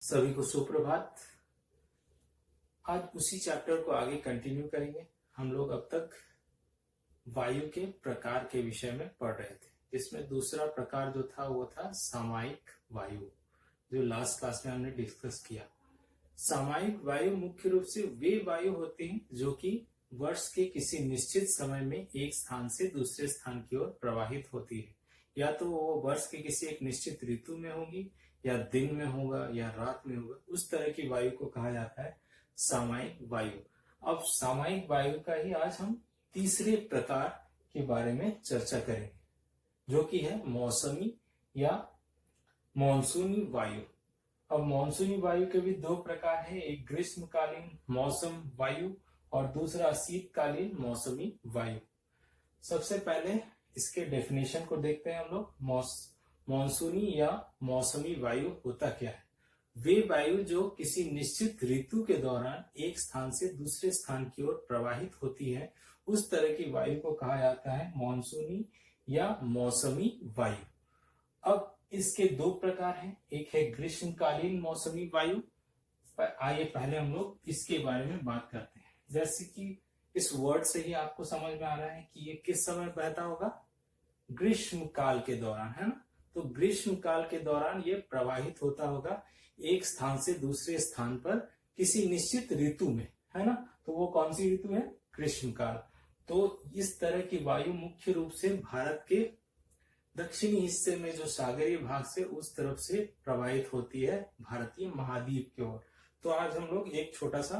सभी को सुप्रभात। आज उसी चैप्टर को आगे कंटिन्यू करेंगे। हम लोग अब तक वायु के प्रकार के विषय में पढ़ रहे थे। इसमें दूसरा प्रकार जो था वो था सामयिक वायु, जो लास्ट क्लास में हमने डिस्कस किया। सामयिक वायु मुख्य रूप से वे वायु होते हैं जो कि वर्ष के किसी निश्चित समय में एक स्थान से दूसरे स्थान की ओर प्रवाहित होती है। या तो वो वर्ष के किसी एक निश्चित ऋतु में होगी, या दिन में होगा, या रात में होगा। उस तरह की वायु को कहा जाता है सामयिक वायु। अब सामयिक वायु का ही आज हम तीसरे प्रकार के बारे में चर्चा करेंगे, जो कि है मौसमी या मॉनसूनी वायु। अब मॉनसूनी वायु के भी दो प्रकार है, एक ग्रीष्मकालीन मौसम वायु और दूसरा शीतकालीन मौसमी वायु। सबसे पहले इसके डेफिनेशन को देखते हैं हम लोग। मॉनसूनी या मौसमी वायु होता क्या है? वे वायु जो किसी निश्चित ऋतु के दौरान एक स्थान से दूसरे स्थान की ओर प्रवाहित होती है, उस तरह की वायु को कहा जाता है मॉनसूनी या मौसमी वायु। अब इसके दो प्रकार हैं, एक है ग्रीष्मकालीन मौसमी वायु। आइए पहले हम लोग इसके बारे में बात करते हैं। जैसे कि इस वर्ड से ही आपको समझ में आ रहा है कि ये किस समय बहता होगा, ग्रीष्म काल के दौरान, है ना। तो ग्रीष्म काल के दौरान ये प्रवाहित होता होगा एक स्थान से दूसरे स्थान पर किसी निश्चित ऋतु में, है ना। तो वो कौन सी ऋतु है? ग्रीष्म काल। तो इस तरह की वायु मुख्य रूप से भारत के दक्षिणी हिस्से में जो सागरीय भाग से उस तरफ से प्रवाहित होती है भारतीय महाद्वीप की ओर। तो आज हम लोग एक छोटा सा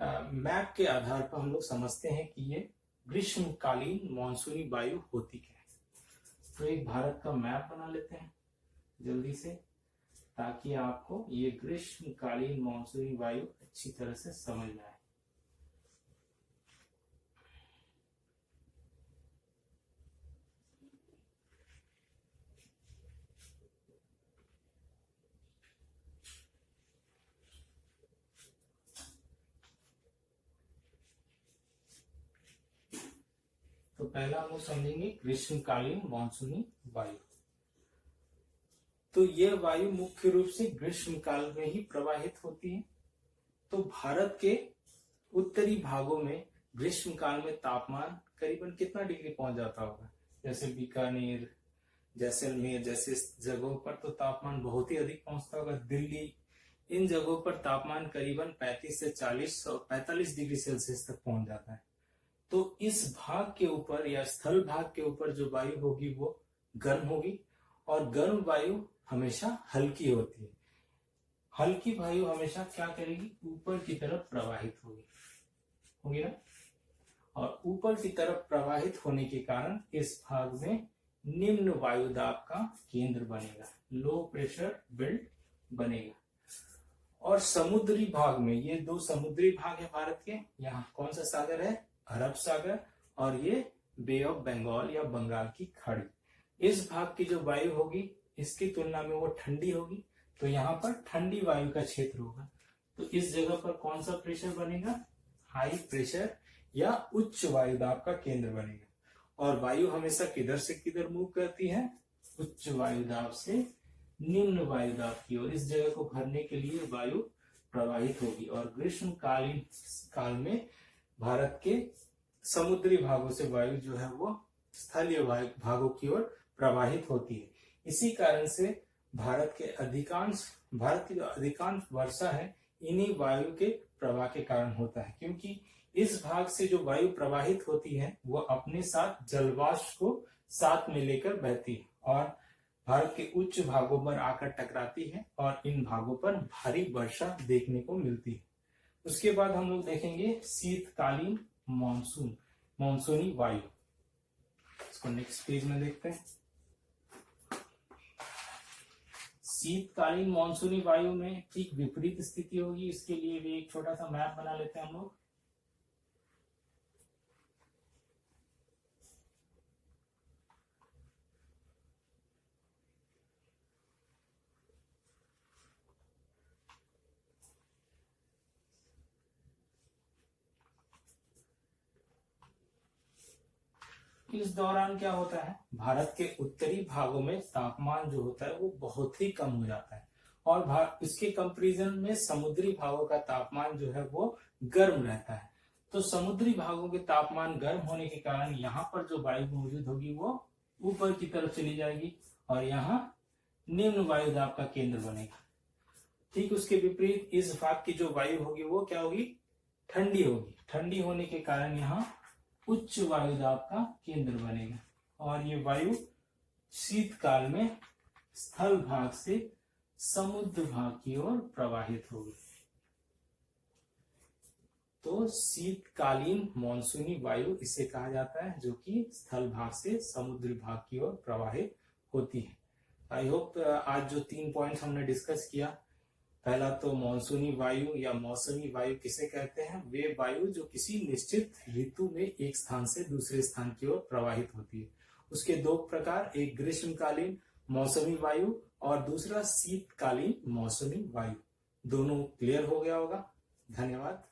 मैप के आधार पर हम लोग समझते हैं कि ये ग्रीष्मकालीन मॉनसूनी वायु होती क्या है। तो एक भारत का मैप बना लेते हैं जल्दी से, ताकि आपको ये ग्रीष्मकालीन मॉनसूनी वायु अच्छी तरह से समझ में आए। तो पहला हम लोग समझेंगे ग्रीष्मकालीन मॉनसूनी वायु। तो यह वायु मुख्य रूप से ग्रीष्म काल में ही प्रवाहित होती है। तो भारत के उत्तरी भागों में ग्रीष्म काल में तापमान करीबन कितना डिग्री पहुंच जाता होगा? जैसे बीकानेर, जैसलमेर जैसे जगहों पर तो तापमान बहुत ही अधिक पहुंचता होगा। दिल्ली, इन जगहों पर तापमान करीबन 35 से 45 डिग्री सेल्सियस तक पहुंच जाता है। तो इस भाग के ऊपर या स्थल भाग के ऊपर जो वायु होगी वो गर्म होगी, और गर्म वायु हमेशा हल्की होती है। हल्की वायु हमेशा क्या करेगी? ऊपर की तरफ प्रवाहित होगी ना। और ऊपर की तरफ प्रवाहित होने के कारण इस भाग में निम्न वायु दाब का केंद्र बनेगा, लो प्रेशर बेल्ट बनेगा। और समुद्री भाग में, ये दो समुद्री भाग है भारत के, यहाँ कौन सा सागर है? अरब सागर, और ये बे ऑफ बंगाल या बंगाल की खाड़ी। इस भाग की जो वायु होगी इसकी तुलना में वो ठंडी होगी, तो यहाँ पर ठंडी वायु का क्षेत्र होगा। तो इस जगह पर कौन सा प्रेशर बनेगा? हाई प्रेशर या उच्च वायु दाब का केंद्र बनेगा। और वायु हमेशा किधर से किधर मूव करती है? उच्च वायु दाब से निम्न वायु दाब की ओर। इस जगह को भरने के लिए वायु प्रवाहित होगी। और ग्रीष्मकालीन काल में भारत के समुद्री भागों से वायु जो है वो स्थलीय भागों की ओर प्रवाहित होती है। इसी कारण से भारत की जो अधिकांश वर्षा है इन्हीं वायु के प्रवाह के कारण होता है, क्योंकि इस भाग से जो वायु प्रवाहित होती है वो अपने साथ जलवाष्प को साथ में लेकर बहती है और भारत के उच्च भागों पर आकर टकराती है, और इन भागों पर भारी वर्षा देखने को मिलती है। उसके बाद हम लोग देखेंगे शीतकालीन मॉनसूनी वायु। इसको नेक्स्ट पेज में देखते हैं। शीतकालीन मॉनसूनी वायु में ठीक विपरीत स्थिति होगी। इसके लिए भी एक छोटा सा मैप बना लेते हैं हम लोग। इस दौरान क्या होता है? भारत के उत्तरी भागों में तापमान जो होता है वो बहुत ही कम हो जाता है, और इसके कंपैरिजन में समुद्री भागों का तापमान जो है वो गर्म रहता है। तो समुद्री भागों के तापमान गर्म होने के कारण यहाँ पर जो वायु मौजूद होगी वो ऊपर की तरफ चली जाएगी और यहाँ निम्न वायु दाब का केंद्र बनेगा। ठीक उसके विपरीत इस भाग की जो वायु होगी वो क्या होगी, ठंडी होगी। ठंडी होने के कारण यहाँ उच्च वायु दाब का केंद्र बनेगा और ये वायु शीतकाल में स्थल भाग से समुद्र भाग की ओर प्रवाहित होगी। तो शीतकालीन मॉनसूनी वायु इसे कहा जाता है, जो कि स्थल भाग से समुद्री भाग की ओर प्रवाहित होती है। आई होप आज जो 3 पॉइंट्स हमने डिस्कस किया, पहला तो मॉनसूनी वायु या मौसमी वायु किसे कहते हैं, वे वायु जो किसी निश्चित ऋतु में एक स्थान से दूसरे स्थान की ओर प्रवाहित होती है। उसके 2 प्रकार, एक ग्रीष्मकालीन मौसमी वायु और दूसरा शीतकालीन मौसमी वायु। दोनों क्लियर हो गया होगा। धन्यवाद।